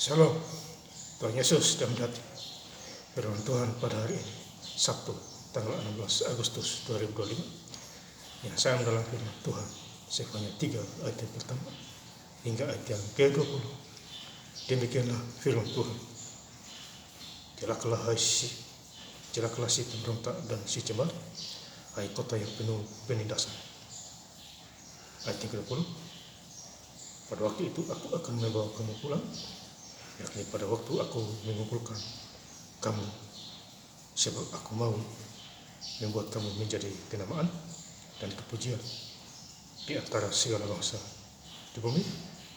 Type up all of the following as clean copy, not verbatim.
Shalom, Tuhan Yesus dan hati. Firman Tuhan pada hari ini, Sabtu, tanggal 16 Agustus 2025, yang saya mendalam firman Tuhan, Sefanya 3 ayat yang pertama hingga ayat yang ke-20. Demikianlah firman Tuhan. Celakalah si pemberontak dan si cemar, hai kota yang penuh penindasan. Ayat yang ke-20. Pada waktu itu aku akan membawa kamu pulang, yakni pada waktu aku mengumpulkan kamu, sebab aku mau membuat kamu menjadi kenamaan dan kepujian di antara segala bangsa di bumi,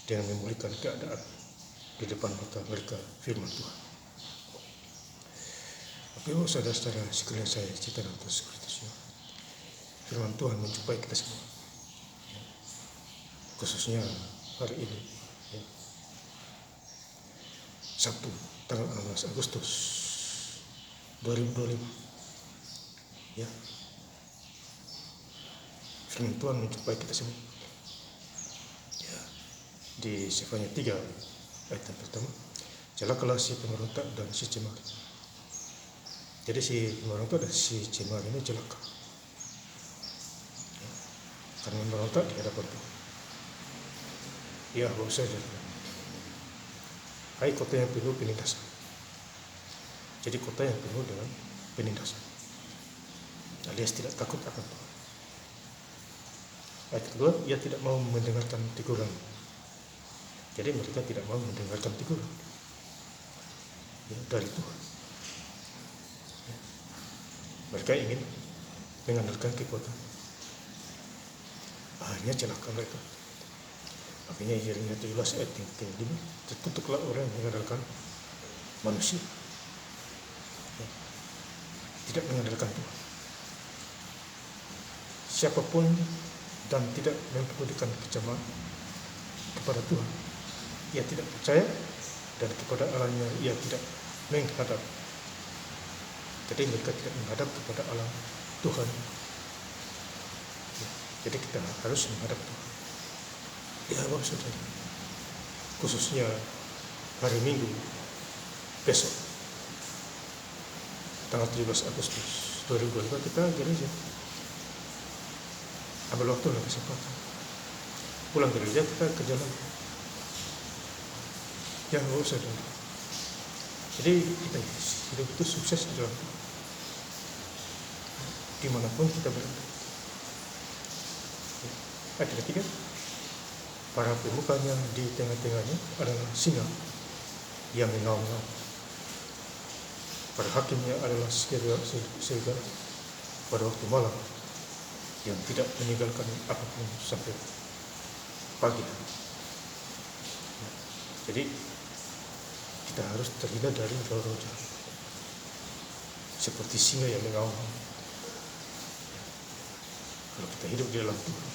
dengan memulihkan keadaan di depan mata mereka. Firman Tuhan. Bapak saudara-saudara sekalian, saya cita dan Kristus, firman Tuhan menjumpai kita semua, khususnya hari ini, Sabtu, tanggal 16 Agustus 2025. Ya. Firman Tuhan menjumpai kita semua. Ya. Di Sefanya 3 ayat yang pertama, celakalah si pemberontak dan si cemar. Jadi si pemberontak dan si cemar ini celaka, ya, karena memberontak di hadapan Tuhan. Ya, bapak saja. Hai kota yang penuh penindasan. Jadi kota yang penuh dengan penindasan, alias tidak takut akan Tuhan. Ayat kedua, ia tidak mau mendengarkan teguran. Jadi mereka tidak mau mendengarkan teguran, ya, dari Tuhan. Ya. Mereka ingin mengandalkan kekuatan. Akhirnya celaka mereka. Akhirnya Yeremia 17 ayat yang ke-5, terkutuklah orang yang mengandalkan manusia, ya, tidak mengandalkan Tuhan. Siapapun dan tidak mempedulikan kecaman kepada Tuhan, ia tidak percaya, dan kepada Allahnya ia tidak menghadap. Jadi mereka tidak menghadap kepada Allah Tuhan. Ya, jadi kita harus menghadap Tuhan. Ya, Bapak Saudara, khususnya hari Minggu besok, tanggal 17 Agustus 2025, kita gereja. Ambil waktu dan kesempatan. Pulang gereja kita ke jalan. Ya, Bapak Saudara. Jadi kita hidup itu sukses di dalam Tuhan, dimanapun kita berada. Ya. Ayat ketiga, para pemukanya di tengah-tengahnya adalah singa yang mengaum-ngaum. Para hakimnya adalah serigala pada waktu malam, yang tidak meninggalkan apapun sampai pagi hari. Ya. Jadi kita harus terhindar dari roh-roh jahat, seperti singa yang mengaum. Kalau kita hidup di dalam Tuhan,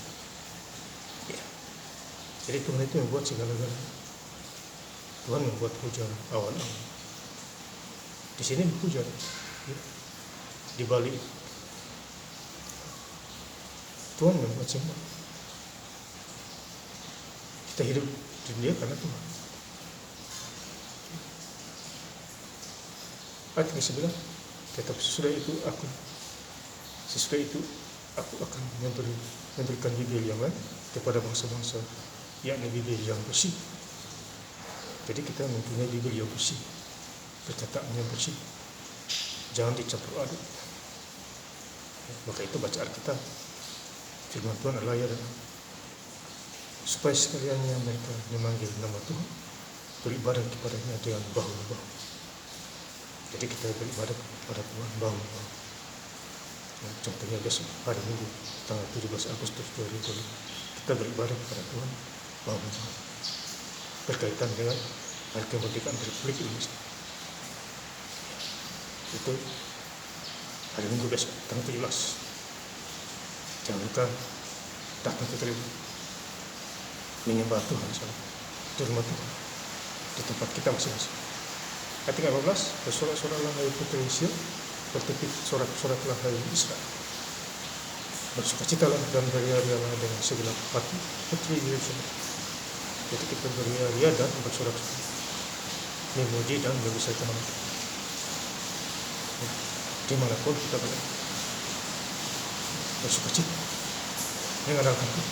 ya. Jadi Tuhan itu membuat segala-galanya. Tuhan membuat hujan awan-awan. Di sini hujan, ya. Di Bali Tuhan membuat semua. Kita hidup di dunia karena Tuhan. Ayat ke-9, tetapi sesudah itu aku akan memberikan bibir yang lain kepada bangsa-bangsa, yakni bibir yang bersih. Jadi kita mempunyai bibir yang bersih, perkataan yang bersih, jangan dicampur aduk. Maka itu baca Alkitab, firman Tuhan adalah ya, supaya sekalian yang mereka memanggil nama Tuhan beribadah kepadanya dengan bahu-bahu. Jadi kita beribadah kepada Tuhan bahu-bahu. Contohnya besok hari Minggu tanggal 17 Agustus 2020, kita beribadah kepada Tuhan bahu-bahu, berkaitan dengan hari kemerdekaan Republik Indonesia. Itu hari Minggu besok tanggal 17. Jangan lupa datang ke gereja, menyembah Tuhan di rumah Tuhan, di tempat kita masing-masing. Ayat 15, bersorak-soraklah hai putri Sion, bertepik sorak-soraklah hai Israel. Bersukacitalah dan beria-rialah dengan segenap hati putri Yerusalem. Jadi kita beria-ria dan bersorak-sorak. memuji dan membesarkan nama Tuhan. Dimanapun kita bersuka cita mengandalkan Tuhan.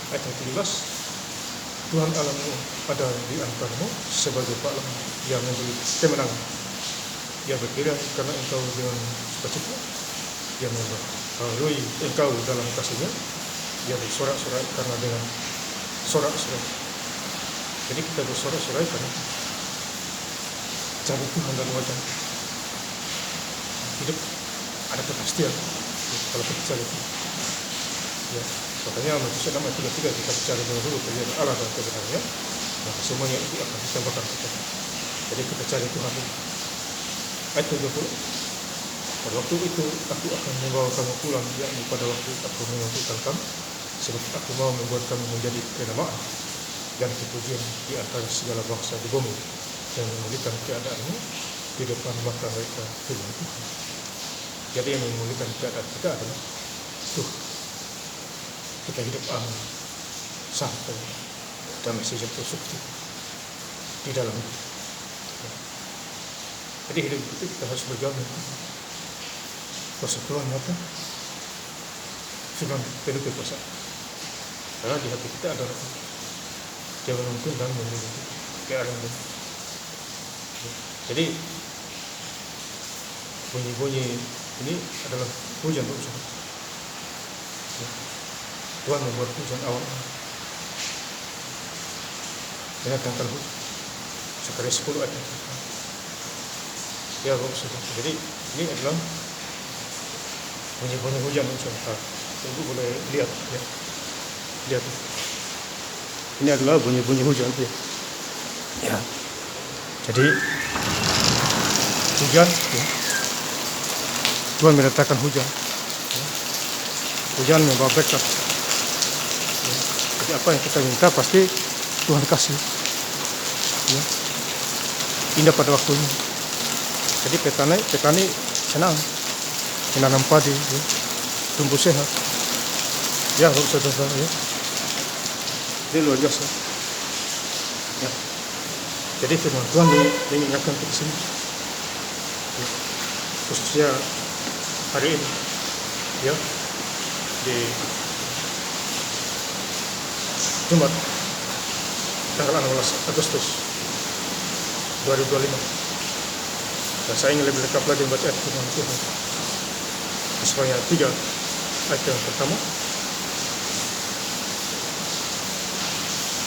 Ayat 17, Tuhan Allahmu ada di antaramu sebagai Pak yang memberi kemenangan. Ia berkira karena engkau dengan sukacita, ia membaharui engkau dalam kasihnya. Ia bersorak-sorai karena dengan sorak-sorai. Jadi kita bersorak-sorai karena cari Tuhan dalam wajah. Hidup ada kepastian kalau kita cari Tuhan. Ya, makanya Matius 6:33 kita bicara dulu kemudian Allah dan kebenarannya, maka semuanya itu akan ditambahkan kita. Jadi kita cari Tuhan dulu. Ayat 20, pada waktu itu aku akan membawa kamu pulang, yakni pada waktu aku mengumpulkan kamu, sebab aku mau membuat kamu menjadi kenamaan dan kepujian di antara segala bangsa di bumi, dan memulihkan keadaanmu di depan mata mereka firman Tuhan. Jadi yang memulihkan keadaan kita adalah Tuhan. Kita hidup aman, santai, damai sejahtera sukti di dalam hidup. Jadi hidup itu kita harus berjalan dengan Tuhan. Kuasa Tuhan nyata, firman penuh kekuasaan. Karena di hati kita ada Roh. Dia menuntun dan memilih ke arah yang benar. Jadi bunyi-bunyi ini adalah hujan untuk usaha. Tuhan membuat hujan awal. Mendatangkan hujan. Zakaria 10 ayat. Ya, Bapak. Jadi ini adalah bunyi-bunyi hujan untuk usaha. Ibu boleh lihat, ya. Lihat. Ini adalah bunyi-bunyi hujan, ya. Ya. Jadi hujan, ya. Tuhan mendatangkan hujan. Ya. Hujan membawa berkat. Ya. Jadi apa yang kita minta pasti Tuhan kasih. Ya. Indah pada waktunya. Jadi petani senang menanam padi, ya. Tumbuh sehat. Ya, saudara, ya. Ini luar biasa. Ya. Jadi firman Tuhan mengingatkan kita sini. Ya. Khususnya hari ini, ya, di Jumat tanggal 16 Agustus 2025. Dan saya ingin lebih lengkap lagi membaca ayat firman Tuhan. Yesaya 3 ayat yang pertama.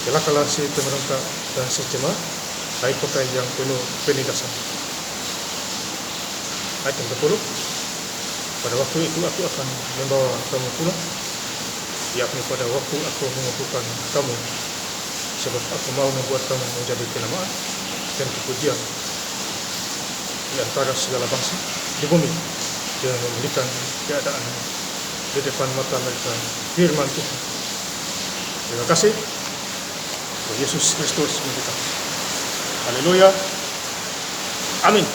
Celakalah si pemberontak dan si cemar, hai kota yang penuh penindasan. Ayat yang ke-10, pada waktu itu aku akan membawa kamu pulang, yakni pada waktu aku mengumpulkan kamu, sebab aku mau membuat kamu menjadi kenamaan dan kepujian di antara segala bangsa di bumi, dan memulihkan keadaan di depan mata mereka firman Tuhan. Terima kasih. Yesus Kristus memberkati. Haleluya. Amin.